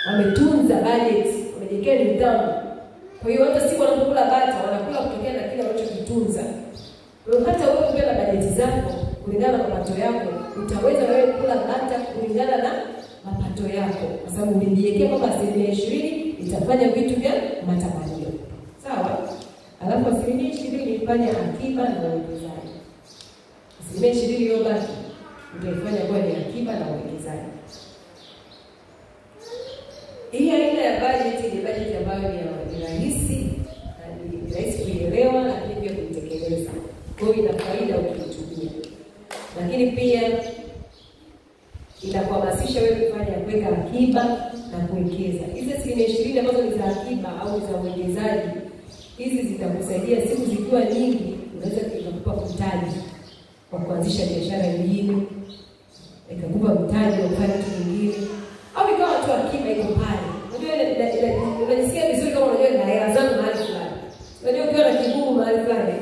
wametunza budget, wamejiwekea nidhamu. Kwa hiyo hata siku wanapokula bata wanakula kutokana na kile walichokitunza. Kwa hiyo hata wewe ukiwa na bajeti zako kulingana na mapato yako, utaweza wewe kula bata kulingana na mapato yako, kwa sababu ulijiwekea kwamba 20% itafanya vitu vya matamanio. Sawa? Alafu 20% ifanye akiba na uwekezaji. 20% hiyo basi utaifanya kwa ni akiba na uwekezaji. Hii aina ya budget ni budget ambayo ni rahisi kuielewa, lakini pia kuitekeleza. Kwa hiyo ina faida ukiitumia. Lakini pia inakuhamasisha wewe kufanya kuweka akiba na kuwekeza. Hizi 20% ambazo ni za akiba au za uwekezaji, hizi zitakusaidia siku zikiwa nyingi, unaweza kukupa mtaji wa kuanzisha biashara nyingine, ikakupa mtaji wa kufanya kitu kingine, au ikawa tu akiba iko pale. Unajisikia vizuri kama unajua na hela zangu mahali fulani. Unajua ukiwa na kigumu mahali fulani,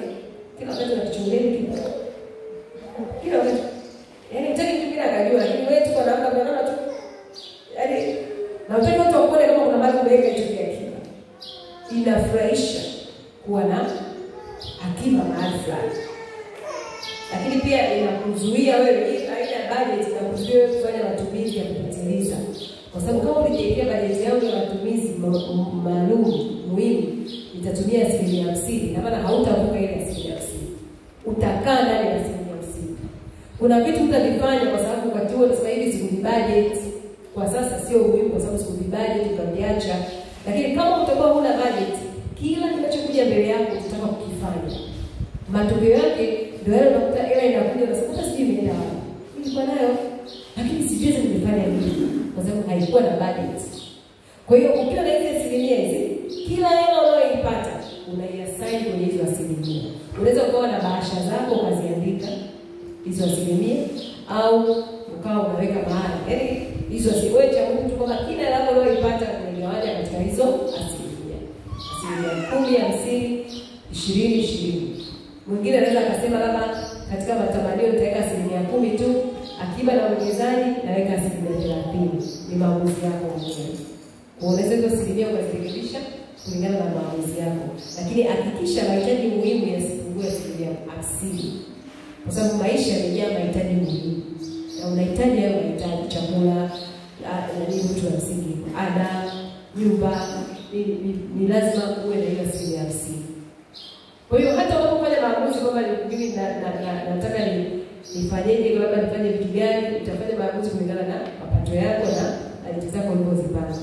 kila wakati unakichungulia kitu. Kila wakati. Yaani mtaki mwingine akajua, lakini wewe tu unaanza kuona tu. Yaani na utaki watu wakuone kama kuna mahali umeweka hicho akiba. Inafurahisha kuwa na akiba mahali fulani. Lakini pia inakuzuia wewe, aina ya budget inakuzuia kufanya matumizi ya kupitiliza. Kwa sababu kama ulijiwekea bajeti yako ya matumizi maalum muhimu, itatumia 50%, na maana hautavuka ile 50%. Utakaa ndani ya 50%. Kuna vitu utavifanya kwa sababu wakati huo sasa hivi siku budget kwa sasa sio muhimu, kwa sababu siku budget utaviacha. Lakini kama utakuwa huna budget, kila kinachokuja mbele yako utataka kukifanya. Matokeo yake ndio yale unakuta ile inakuja na sasa sijui imeenda wapi. Nilikuwa nayo lakini sijui nimefanya nini, kwa sababu haikuwa na budget. Kwa hiyo ukiwa na hizo 10% hizi, kila hela unayoipata unaiassign kwenye hizo 10%. Unaweza kuwa na bahasha zako ukaziandika hizo 10% au ukawa unaweka mahali. Yaani hizo wewe cha mtu kwamba kila hela unayoipata unaigawaja katika hizo 10%. 10, 50, 20, 20. Mwingine anaweza akasema labda katika matamanio nitaweka 10% tu, akiba na uwekezaji naweka 30%. Ni maamuzi yako mwenyewe. Unaweza hizo 10% ukazirekebisha kulingana na maamuzi yako. Lakini hakikisha mahitaji muhimu yasipungue 50%. Kwa sababu maisha yamejaa mahitaji muhimu. Na unahitaji hayo mahitaji, chakula, vitu vya msingi, ada, nyumba, ni lazima uwe na hiyo 50%. Kwa hiyo hata unapofanya maamuzi kwamba mimi nataka nifanyeje, labda nifanye vitu gani, utafanya maamuzi kulingana na mapato yako na bajeti zako ulizozipanga.